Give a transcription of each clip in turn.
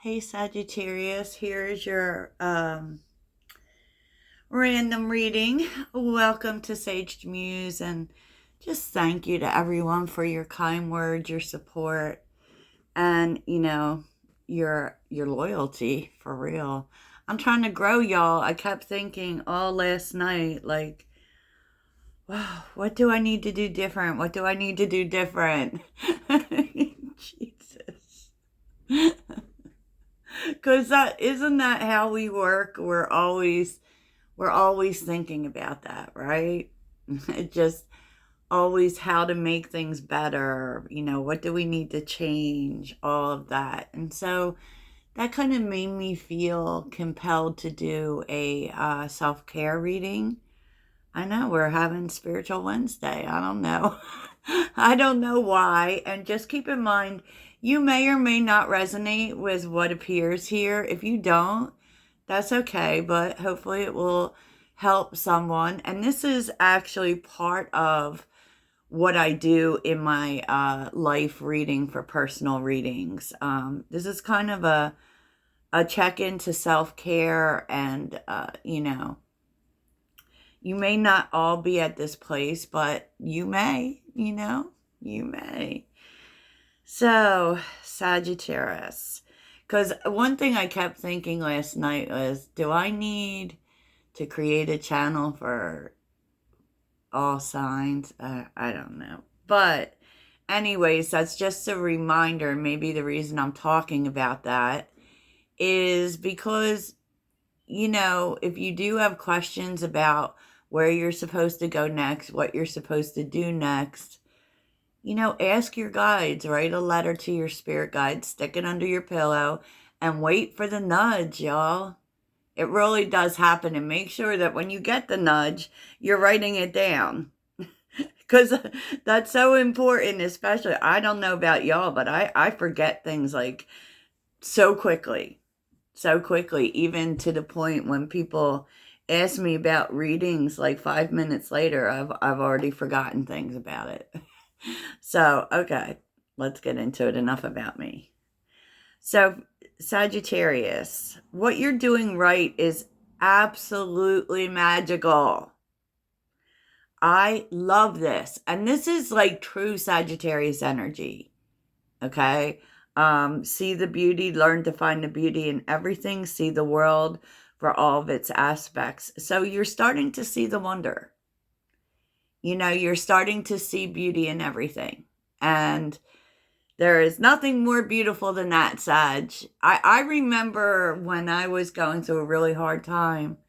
Hey Sagittarius, here's your random reading. Welcome to Sage Muse, and just thank you to everyone for your kind words, your support, and your loyalty for real. I'm trying to grow, y'all. I kept thinking all last night, like, wow, what do I need to do different? What do I need to do different? Jesus. Because that isn't that how we work. We're always thinking about that, right? It just always how to make things better, what do we need to change, all of that. And so that kind of made me feel compelled to do a self-care reading. I know we're having Spiritual Wednesday. I don't know. I don't know why. And just keep in mind, you may or may not resonate with what appears here. If you don't, that's okay, but hopefully it will help someone. And this is actually part of what I do in my life reading for personal readings. This is kind of a check-in to self-care, and, you may not all be at this place, but you may, you may. So, Sagittarius. Because one thing I kept thinking last night was, do I need to create a channel for all signs? I don't know. But anyways, that's just a reminder. Maybe the reason I'm talking about that is because, if you do have questions about where you're supposed to go next, what you're supposed to do next, ask your guides, write a letter to your spirit guide, stick it under your pillow, and wait for the nudge, y'all. It really does happen, and make sure that when you get the nudge, you're writing it down. Because that's so important, especially, I don't know about y'all, but I forget things like so quickly. So quickly, even to the point when people ask me about readings, like 5 minutes later, I've already forgotten things about it. So, okay, let's get into it. Enough about me. So, Sagittarius, what you're doing right is absolutely magical. I love this. And this is like true Sagittarius energy. Okay? See the beauty, learn to find the beauty in everything, see the world for all of its aspects. So you're starting to see the wonder. You're starting to see beauty in everything. And there is nothing more beautiful than that, Sag. I remember when I was going through a really hard time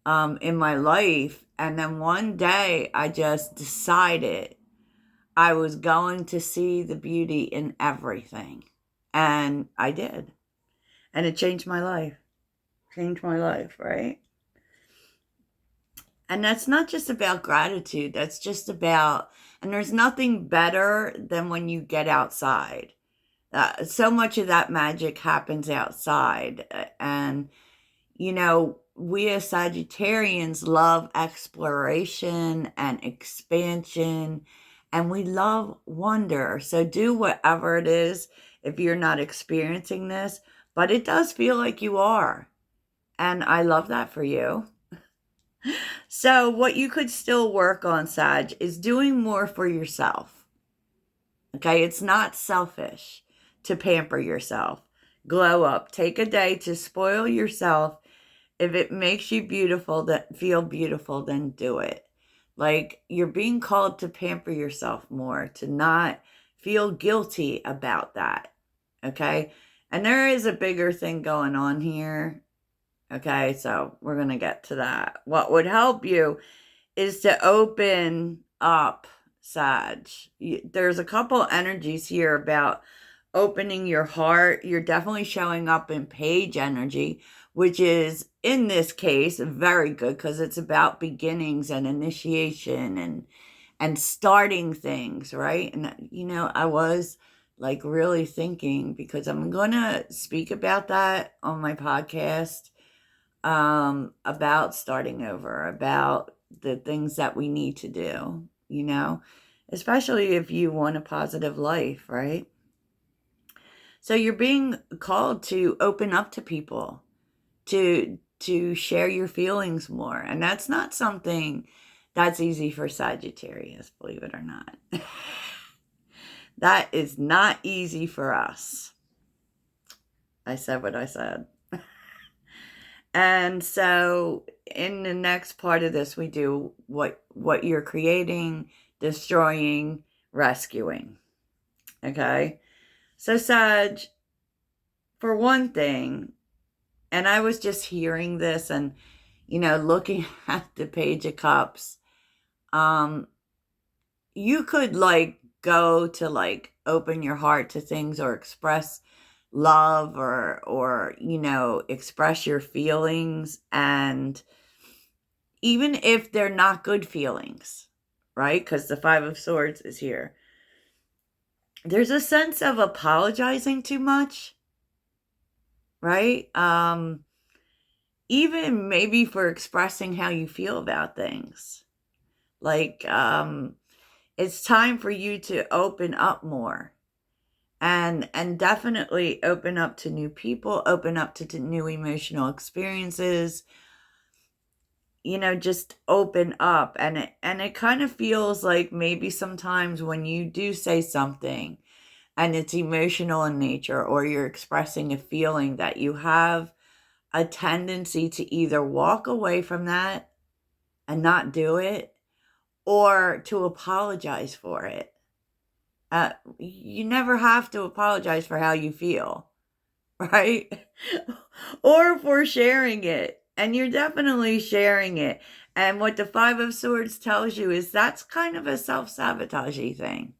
in my life. And then one day I just decided I was going to see the beauty in everything. And I did. And it changed my life. Changed my life, right? And that's not just about gratitude. That's just about, and there's nothing better than when you get outside. So much of that magic happens outside. And, we as Sagittarians love exploration and expansion, and we love wonder. So do whatever it is if you're not experiencing this, but it does feel like you are. And I love that for you. So, what you could still work on, Sag, is doing more for yourself. Okay, it's not selfish to pamper yourself. Glow up. Take a day to spoil yourself. If it makes you feel beautiful, then do it. Like, you're being called to pamper yourself more, to not feel guilty about that. Okay? And there is a bigger thing going on here. Okay, so we're going to get to that. What would help you is to open up, Sag. There's a couple energies here about opening your heart. You're definitely showing up in page energy, which is, in this case, very good because it's about beginnings and initiation and starting things, right? And, I was like really thinking, because I'm going to speak about that on my podcast, about starting over, about the things that we need to do, especially if you want a positive life, right? So you're being called to open up to people, to share your feelings more. And that's not something that's easy for Sagittarius, believe it or not. That is not easy for us. I said what I said. And so in the next part of this, we do what you're creating, destroying, rescuing. Okay? So Sag, for one thing, and I was just hearing this and, looking at the Page of Cups, you could go to open your heart to things or express love or express your feelings, and even if they're not good feelings, right? Because the Five of Swords is here. There's a sense of apologizing too much, right? Even maybe for expressing how you feel about things. It's time for you to open up more, and definitely open up to new people, open up to new emotional experiences. Just open up. And it kind of feels like maybe sometimes when you do say something and it's emotional in nature, or you're expressing a feeling, that you have a tendency to either walk away from that and not do it, or to apologize for it. You never have to apologize for how you feel, right? Or for sharing it. And you're definitely sharing it. And what the Five of Swords tells you is that's kind of a self-sabotaging thing.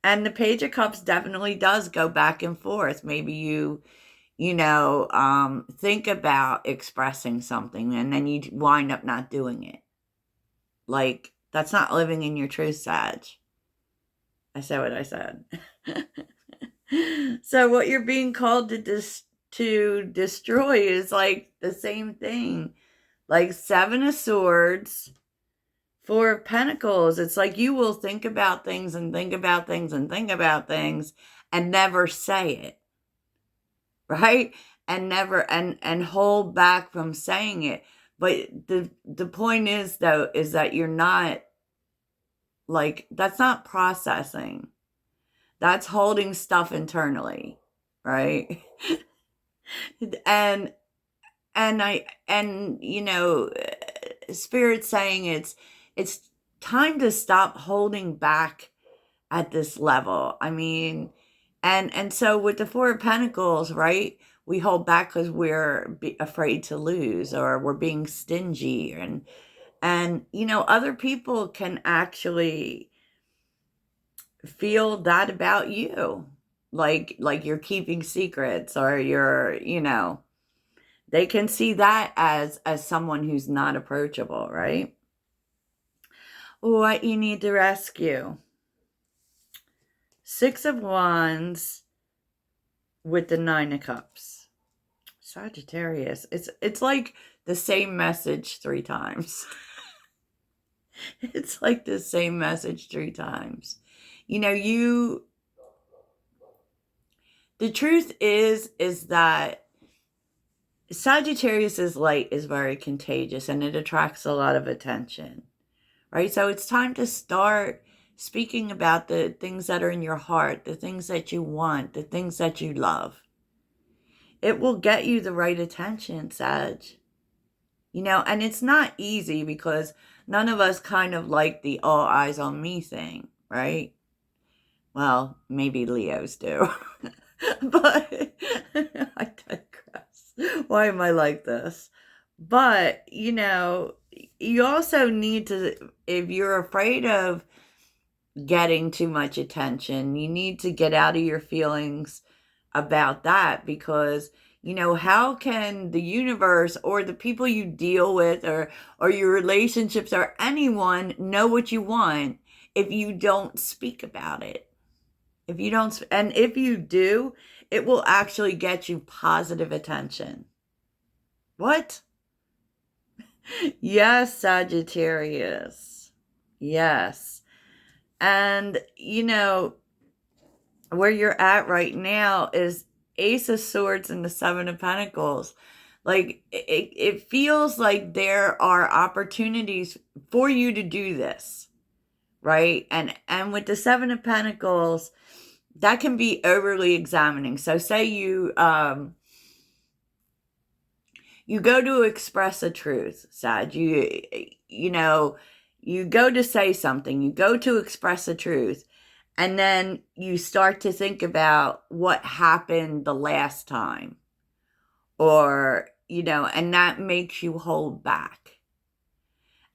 And the Page of Cups definitely does go back and forth. Maybe you think about expressing something and then you wind up not doing it. That's not living in your truth, Sag. I said what I said. So what you're being called to destroy is the same thing. Seven of Swords, Four of Pentacles. It's you will think about things and think about things and think about things and never say it. Right? And never and hold back from saying it. But the point is, though, is that you're not that's not processing. That's holding stuff internally, right? and Spirit saying it's time to stop holding back at this level. I mean, and so with the Four of Pentacles, right? We hold back because we're afraid to lose, or we're being stingy, and other people can actually feel that about you, like you're keeping secrets, or you're they can see that as someone who's not approachable, right? What you need to rescue. Six of Wands with the Nine of Cups. Sagittarius, it's like the same message 3 times. It's like the same message 3 times. The truth is that Sagittarius's light is very contagious and it attracts a lot of attention, right? So it's time to start speaking about the things that are in your heart, the things that you want, the things that you love. It will get you the right attention, Sag. And it's not easy because none of us kind of like the all eyes on me thing, right? Well, maybe Leos do. But I digress. Why am I like this? But, you also need to, if you're afraid of getting too much attention, you need to get out of your feelings about that, because how can the universe or the people you deal with or your relationships or anyone know what you want if you don't speak about it? If you don't, and if you do, it will actually get you positive attention. What? Yes, Sagittarius. Yes. And where you're at right now is Ace of Swords and the Seven of Pentacles. Like, it feels like there are opportunities for you to do this, right? And with the Seven of Pentacles, that can be overly examining. So say you you go to express a truth, Sag. You know, you go to say something, you go to express a truth, and then you start to think about what happened the last time, or, and that makes you hold back.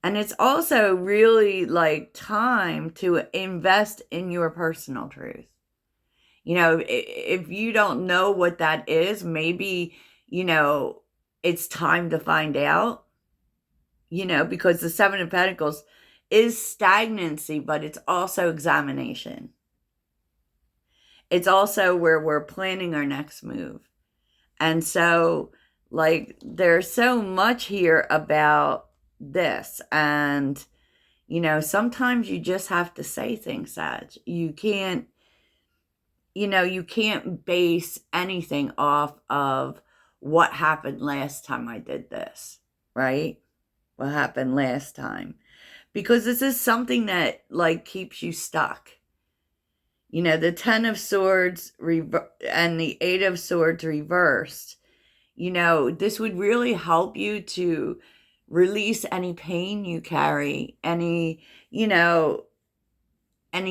And it's also really like time to invest in your personal truth. If you don't know what that is, maybe, it's time to find out, because the Seven of Pentacles is stagnancy, but it's also examination. It's also where we're planning our next move. And so, like, there's so much here about this. And, sometimes you just have to say things, Sag. You can't base anything off of what happened last time I did this, right? What happened last time. Because this is something that, like, keeps you stuck. The Ten of Swords and the Eight of Swords reversed. This would really help you to release any pain you carry, any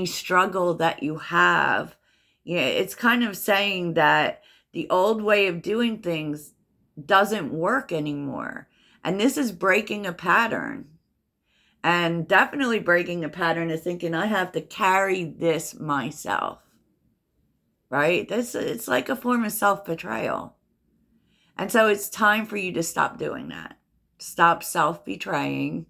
struggle that you have. It's kind of saying that the old way of doing things doesn't work anymore. And this is breaking a pattern. And definitely breaking a pattern of thinking, I have to carry this myself. Right? It's like a form of self-betrayal. And so it's time for you to stop doing that. Stop self-betraying,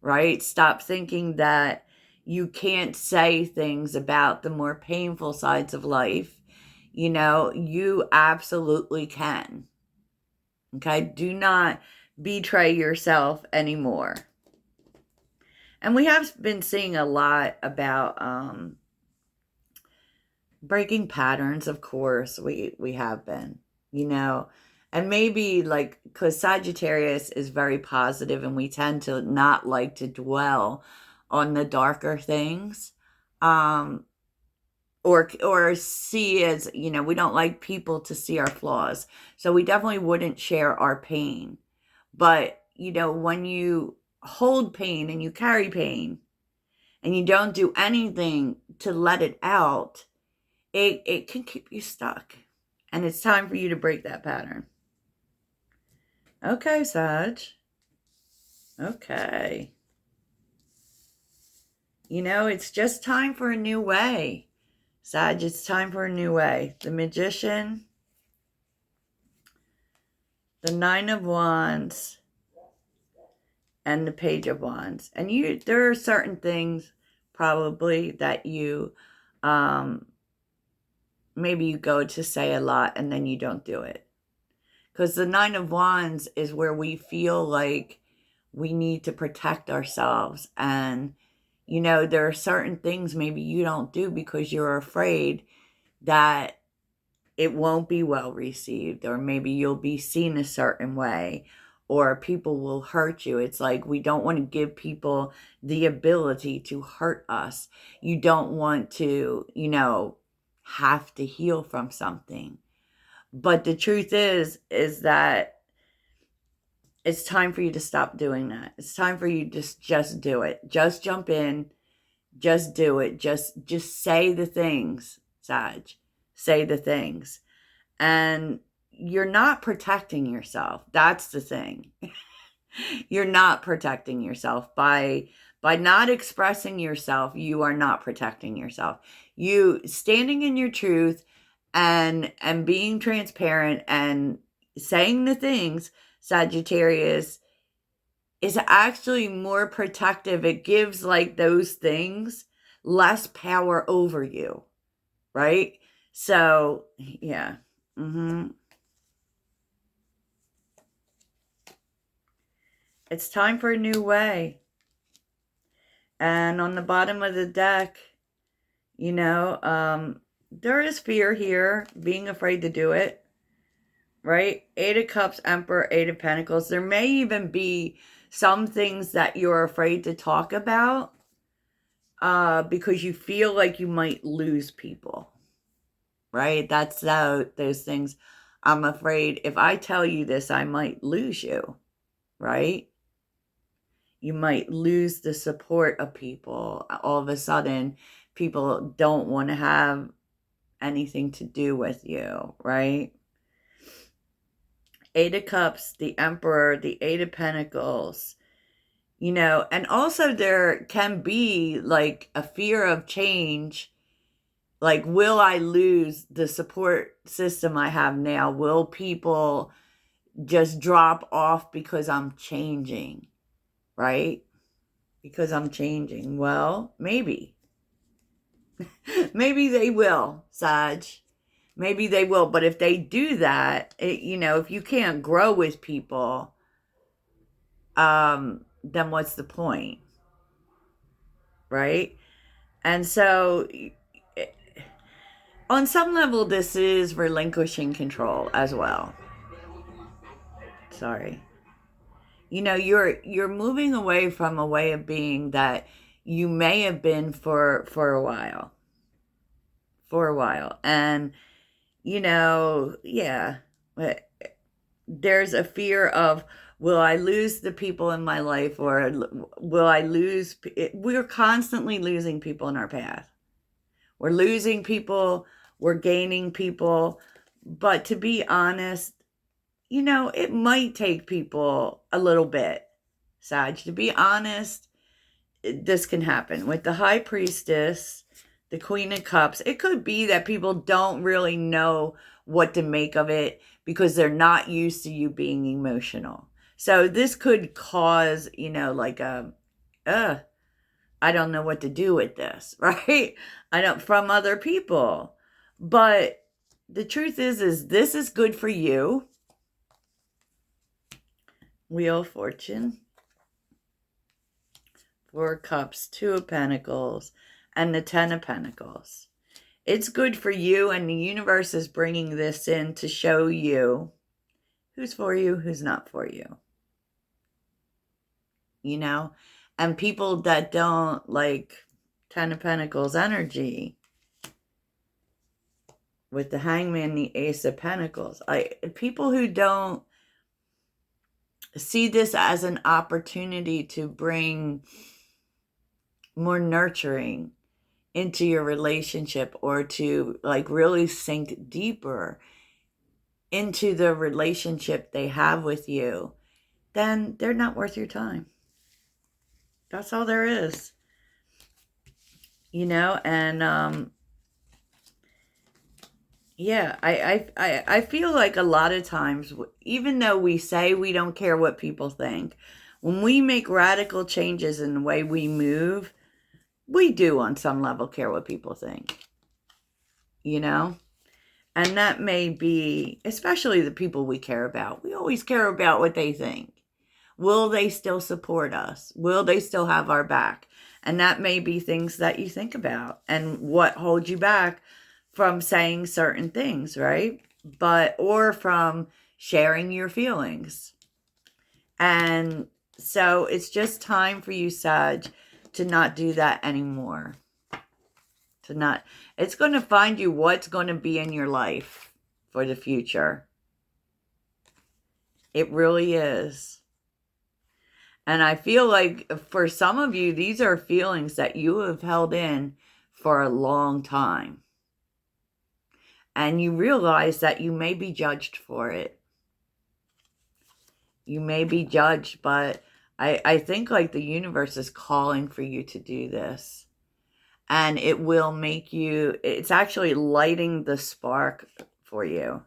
right? Stop thinking that you can't say things about the more painful sides of life. You absolutely can. Okay? Do not betray yourself anymore. And we have been seeing a lot about breaking patterns, of course. We have been, and maybe like, because Sagittarius is very positive and we tend to not like to dwell on the darker things, or see as, we don't like people to see our flaws. So we definitely wouldn't share our pain. But, when you hold pain and you carry pain and you don't do anything to let it out, it can keep you stuck. And it's time for you to break that pattern. Okay, Sag. Okay. It's just time for a new way. Sag, it's time for a new way. The Magician, the Nine of Wands, and the Page of Wands. And there are certain things probably that you, maybe you go to say a lot and then you don't do it. Because the Nine of Wands is where we feel like we need to protect ourselves. And, there are certain things maybe you don't do because you're afraid that it won't be well received, or maybe you'll be seen a certain way, or people will hurt you. It's like we don't want to give people the ability to hurt us. You don't want to, have to heal from something. But the truth is that it's time for you to stop doing that. It's time for you to just do it. Just jump in. Just do it. Just say the things, Sag. Say the things. And you're not protecting yourself. That's the thing. You're not protecting yourself. By not expressing yourself, you are not protecting yourself. You standing in your truth and being transparent and saying the things, Sagittarius, is actually more protective. It gives like those things less power over you, right? So, yeah. It's time for a new way. And on the bottom of the deck, There is fear here, being afraid to do it, right? Eight of Cups, Emperor, Eight of Pentacles. There may even be some things that you're afraid to talk about because you feel like you might lose people, right? That's those things. I'm afraid if I tell you this, I might lose you, right? You might lose the support of people. All of a sudden, people don't want to have anything to do with you, right? Eight of Cups, the Emperor, the Eight of Pentacles, you know, and also there can be like a fear of change. Like, will I lose the support system I have now? Will people just drop off because I'm changing, right? Because I'm changing. Well, maybe. Maybe they will, Sag. Maybe they will. But if they do that, you know, if you can't grow with people, then what's the point? Right? And so, on some level, this is relinquishing control as well. Sorry. You know, you're moving away from a way of being that you may have been for a while. For a while. And, you know, yeah, there's a fear of, will I lose the people in my life, or will I lose? We're constantly losing people in our path. We're losing people, we're gaining people. But to be honest, you know, it might take people a little bit, Sag. To be honest, this can happen. With the High Priestess, the Queen of Cups, it could be that people don't really know what to make of it because they're not used to you being emotional. So this could cause, you know, like I don't know what to do with this, right? I don't, from other people. But the truth is this is good for you. Wheel of Fortune, Four of Cups, Two of Pentacles, and the Ten of Pentacles. It's good for you, and the universe is bringing this in to show you who's for you, who's not for you. You know? And people that don't like Ten of Pentacles energy, with the Hangman, the Ace of Pentacles, people who don't see this as an opportunity to bring more nurturing into your relationship, or to like really sink deeper into the relationship they have with you, then they're not worth your time. That's all there is. You know, and yeah, I feel like a lot of times, even though we say we don't care what people think, when we make radical changes in the way we move, we do on some level care what people think. You know? And that may be, especially the people we care about. We always care about what they think. Will they still support us? Will they still have our back? And that may be things that you think about and what holds you back from saying certain things, right? Or from sharing your feelings. And so it's just time for you, Sag, to not do that anymore. It's going to find you what's going to be in your life for the future. It really is. And I feel like for some of you, these are feelings that you have held in for a long time. And you realize that you may be judged for it. You may be judged, but I think like the universe is calling for you to do this. And it will make you, it's actually lighting the spark for you.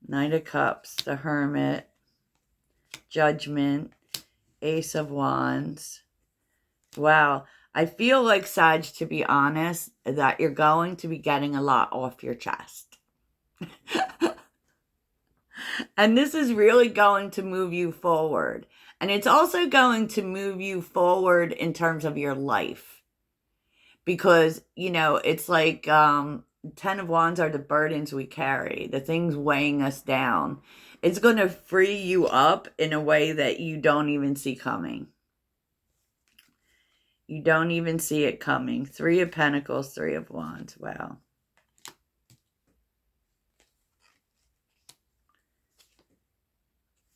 Knight of Cups, the Hermit, Judgment, Ace of Wands. Wow. I feel like, Sag, to be honest, that you're going to be getting a lot off your chest. And this is really going to move you forward. And it's also going to move you forward in terms of your life. because, you know, it's like 10 of Wands are the burdens we carry, the things weighing us down. It's going to free you up in a way that you don't even see coming. You don't even see it coming. 3 of Pentacles, 3 of Wands. Wow.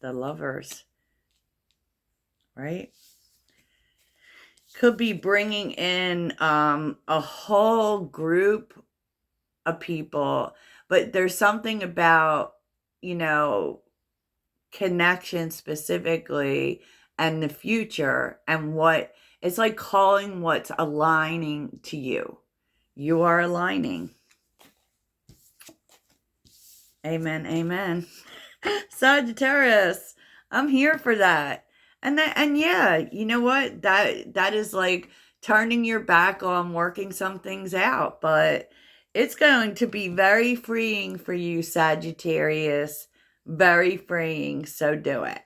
The Lovers. Right? Could be bringing in a whole group of people. But there's something about, you know, connection specifically and the future and what it's like, calling what's aligning to you. You are aligning. Amen. Amen. Sagittarius, I'm here for that. And yeah, you know what? That is like turning your back on working some things out, but it's going to be very freeing for you, Sagittarius. Very freeing. So do it.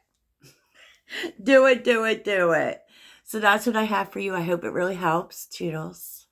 Do it, do it, do it. So that's what I have for you. I hope it really helps. Toodles.